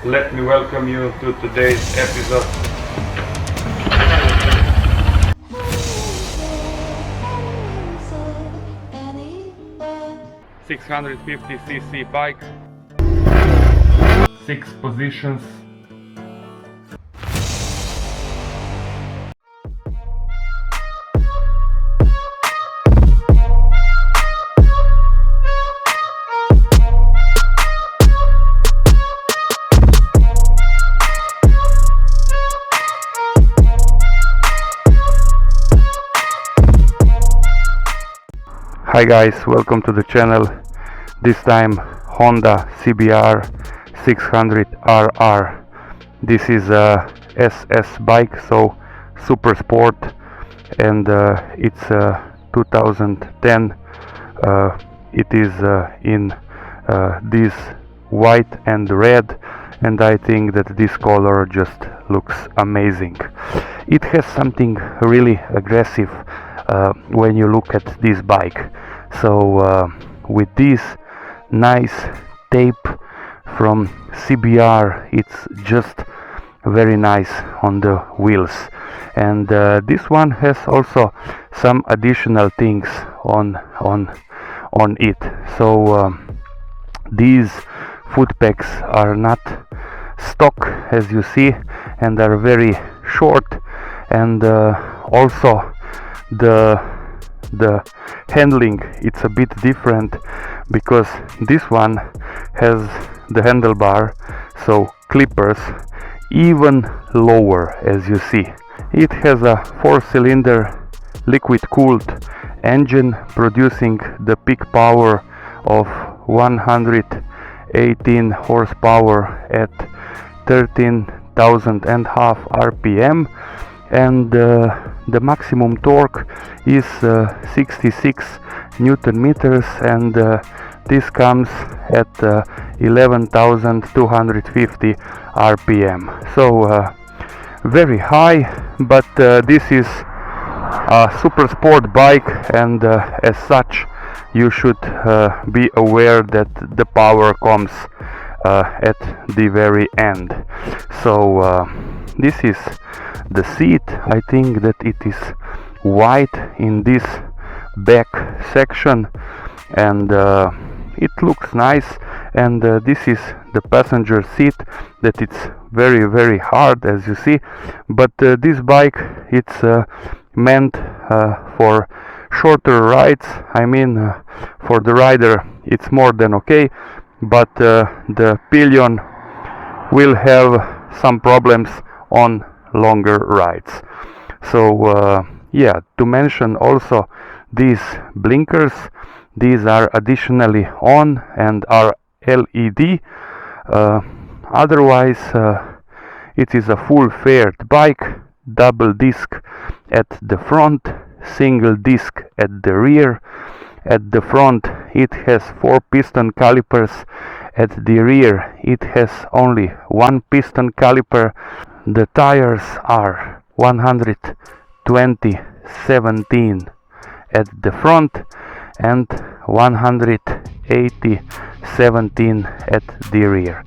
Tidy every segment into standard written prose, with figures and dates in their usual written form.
Let me welcome you to today's episode. ...650cc bike, 6 positions. Hi guys, welcome to the channel. This time Honda CBR600RR. This is a SS bike, so super sport, and it's 2010. It is in this white and red, and I think that this color just looks amazing. It has something really aggressive when you look at this bike. So with this nice tape from CBR, it's just very nice on the wheels, and this one has also some additional things on it. So these foot pegs are not stock, as you see, and are very short, and also the handling, it's a bit different, because this one has the handlebar, so clippers, even lower, as you see. It has a 4-cylinder liquid cooled engine producing the peak power of 118 horsepower at 13,500 RPM, and the maximum torque is 66 Newton meters, and this comes at 11,250 RPM. So very high, but this is a super sport bike, and as such you should be aware that the power comes at the very end. So this is the seat. I think that it is white in this back section, and it looks nice. And this is the passenger seat, that it's very hard, as you see, but this bike, it's meant for shorter rides. I mean, for the rider it's more than okay, but the pillion will have some problems on longer rides. So yeah, to mention also these blinkers, these are additionally on and are LED. Otherwise it is a full fared bike, double disc at the front, single disc at the rear. At the front it has 4 piston calipers, at the rear it has only 1 piston caliper. The tires are 120/17 at the front and 180/17 at the rear.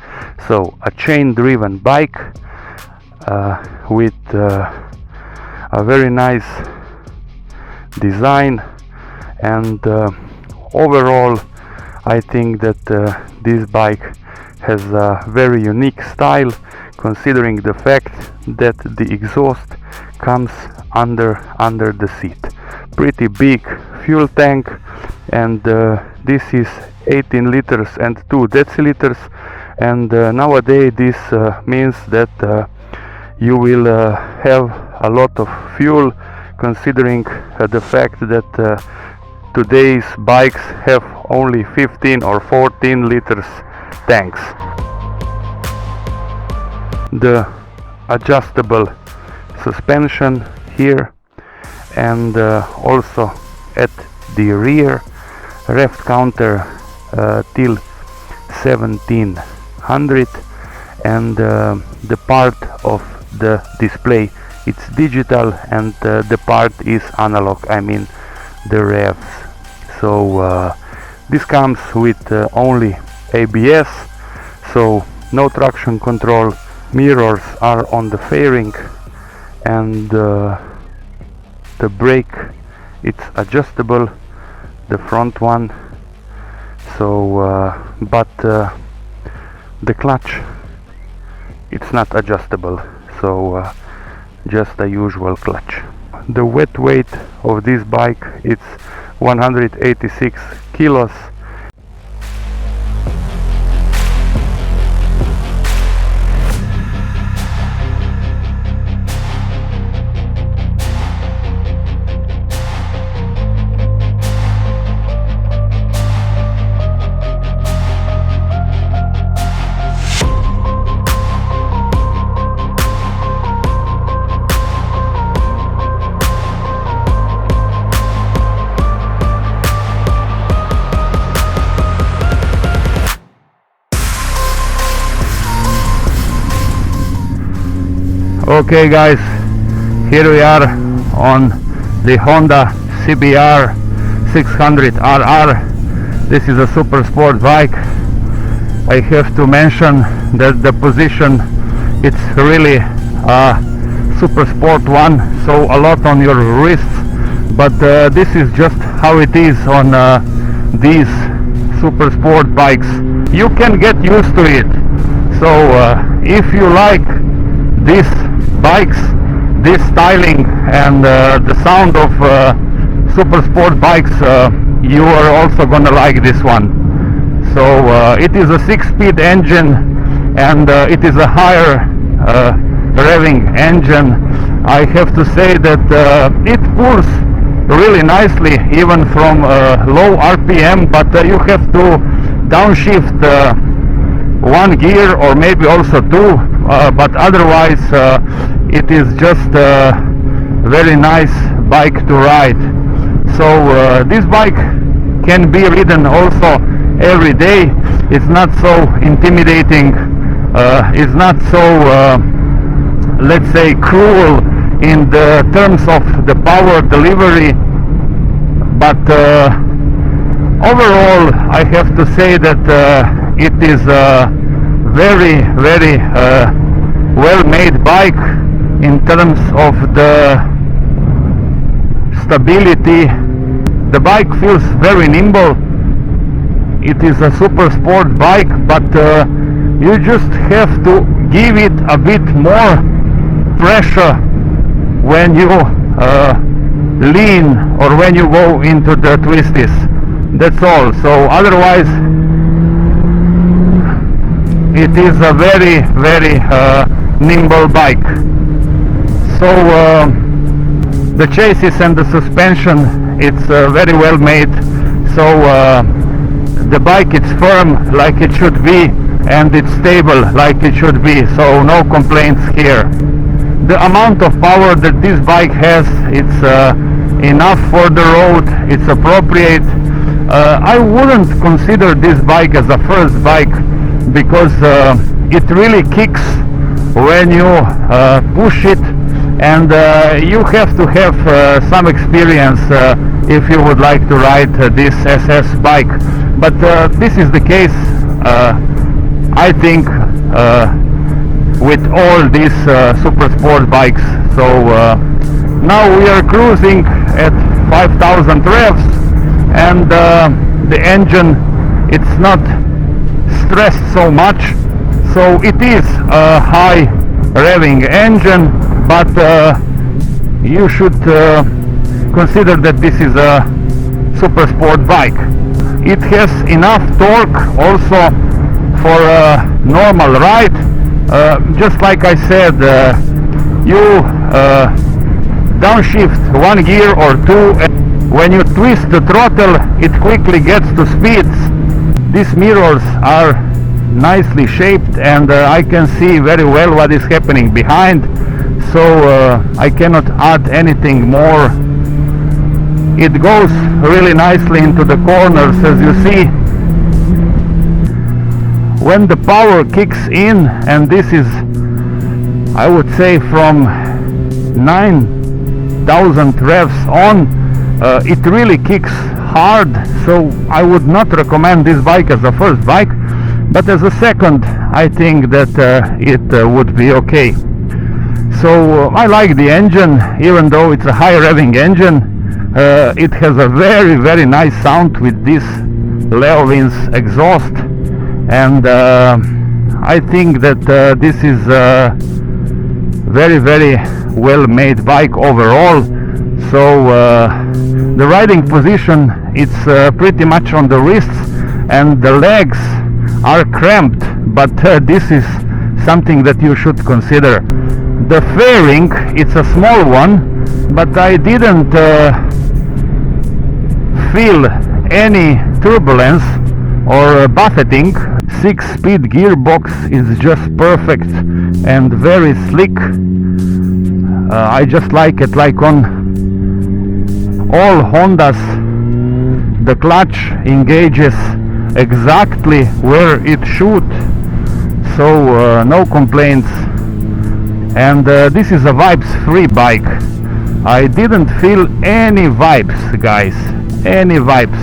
So a chain driven bike with a very nice design, and overall I think that this bike has a very unique style, considering the fact that the exhaust comes under the seat. Pretty big fuel tank, and this is 18 liters and 2 deciliters, and nowadays this means that you will have a lot of fuel, considering the fact that today's bikes have only 15 or 14 liters tanks. The adjustable suspension here, and also at the rear, rev counter till 1700, and the part of the display, it's digital, and the part is analog, I mean the revs. So this comes with only ABS, so no traction control, mirrors are on the fairing, and the brake, it's adjustable, the front one. So but the clutch, it's not adjustable, so just a usual clutch. The wet weight of this bike, it's 186 kilos. Okay guys, here we are on the Honda CBR600RR. This is a super sport bike. I have to mention that the position, it's really a super sport one, so a lot on your wrists, but this is just how it is on these super sport bikes. You can get used to it. So if you like these bikes, this styling and the sound of super sport bikes, you are also gonna like this one. So it is a 6-speed engine, and it is a higher revving engine. I have to say that it pulls really nicely even from low RPM, but you have to downshift one gear or maybe also two, but otherwise it is just a very nice bike to ride. So this bike can be ridden also every day. It's not so intimidating, it's not so let's say cruel in the terms of the power delivery, but overall I have to say that it is a very well made bike in terms of the stability. The bike feels very nimble. It is a super sport bike, but you just have to give it a bit more pressure when you lean or when you go into the twisties. That's all. So otherwise it is a very nimble bike. So the chassis and the suspension, it's very well made. So the bike, it's firm like it should be, and it's stable like it should be, so no complaints here. The amount of power that this bike has, it's enough for the road, it's appropriate. I wouldn't consider this bike as a first bike, because it really kicks when you push it, and you have to have some experience if you would like to ride this SS bike. But this is the case, I think, with all these super sport bikes. So now we are cruising at 5,000 revs, and the engine, it's not stressed so much. So it is a high revving engine, but you should consider that this is a super sport bike. It has enough torque also for a normal ride. Just like I said, you downshift one gear or two, and when you twist the throttle, it quickly gets to speeds. These mirrors are nicely shaped, and I can see very well what is happening behind, so I cannot add anything more. It goes really nicely into the corners, as you see. When the power kicks in, and this is, I would say, from 9,000 revs on, it really kicks hard. So I would not recommend this bike as a first bike, but as a second I think that it would be okay. So I like the engine, even though it's a high revving engine. It has a very nice sound with this Leowins exhaust, and I think that this is a very well made bike overall. So the riding position, it's pretty much on the wrists, and the legs are cramped, but this is something that you should consider. The fairing, it's a small one, but I didn't feel any turbulence or buffeting. 6-speed gearbox is just perfect and very slick. I just like it. Like on all Hondas, the clutch engages exactly where it should, so no complaints. And this is a vibes free bike. I didn't feel any vibes, guys, any vibes.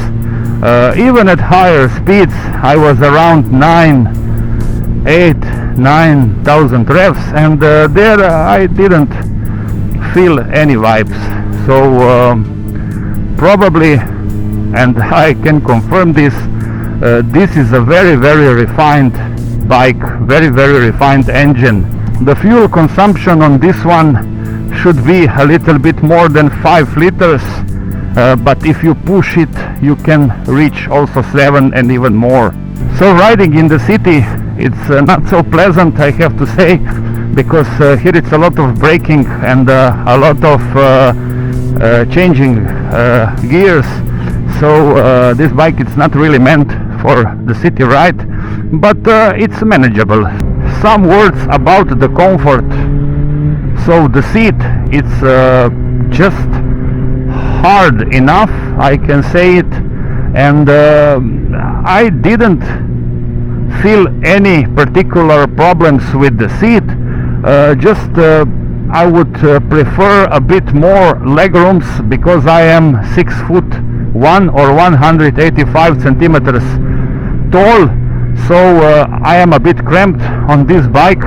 Even at higher speeds, I was around 9,000 revs, and there I didn't feel any vibes. So probably, and I can confirm this, this is a very refined bike, very refined engine. The fuel consumption on this one should be a little bit more than 5 liters, but if you push it you can reach also 7 and even more. So riding in the city, it's not so pleasant, I have to say, because here it's a lot of braking and a lot of changing gears. So this bike, it's not really meant for the city ride, but it's manageable. Some words about the comfort. So the seat, it's just hard enough, I can say it, and I didn't feel any particular problems with the seat. Just I would prefer a bit more leg rooms, because I am 6'1" or 185 centimeters tall, so I am a bit cramped on this bike.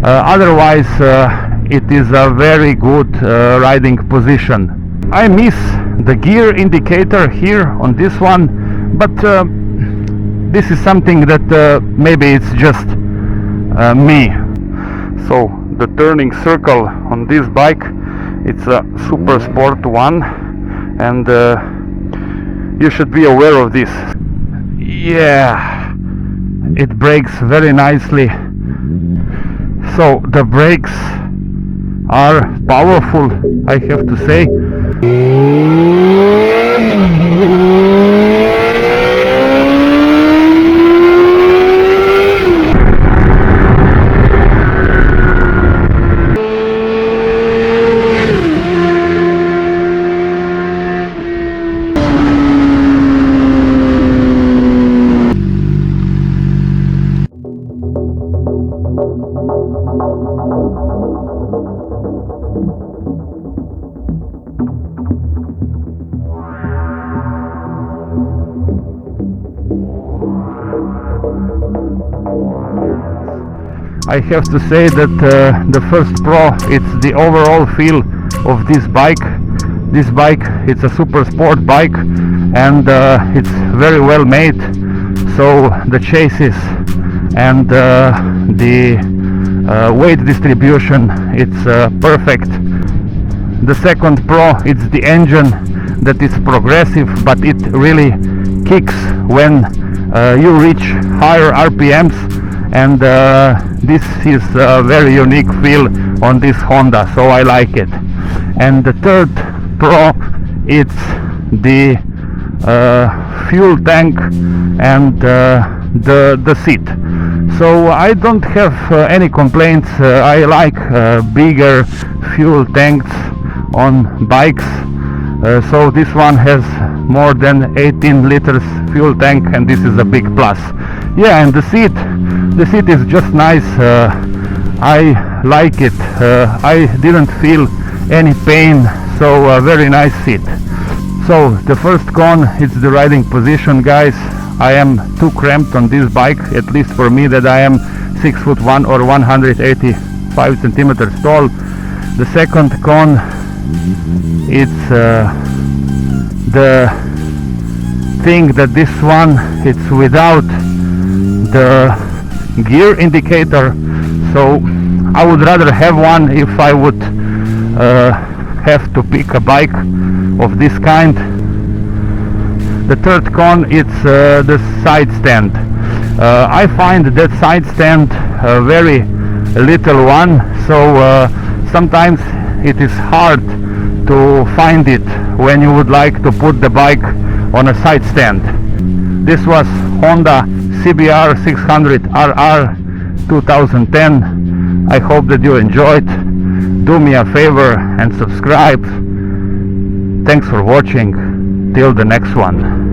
Otherwise it is a very good riding position. I miss the gear indicator here on this one, but this is something that maybe it's just me. So the turning circle on this bike, it's a supersport one, and you should be aware of this. Yeah, it brakes very nicely. So the brakes are powerful, I have to say. I have to say that the First Pro, it's the overall feel of this bike. This bike, it's a super sport bike, and it's very well made. So the chassis and the weight distribution, it's perfect. The Second Pro, it's the engine that is progressive, but it really kicks when you reach higher RPMs, and this is a very unique feel on this Honda, so I like it. And the Third Pro, it's the fuel tank and the seat. So I don't have any complaints. I like bigger fuel tanks on bikes. So this one has more than 18 liters fuel tank, and this is a big plus. Yeah, and the seat is just nice. I like it. I didn't feel any pain, so a very nice seat. So the first con, it's the riding position, guys. I am too cramped on this bike, at least for me, that I am 6'1" or 185 centimeters tall. The second con, it's the thing that this one, it's without the gear indicator, so I would rather have one if I would have to pick a bike of this kind. The third con, it's the side stand. I find that side stand a very little one, so sometimes it is hard to find it when you would like to put the bike on a side stand. This was Honda CBR600RR 2010. I hope that you enjoyed. Do me a favor and subscribe. Thanks for watching. Till the next one.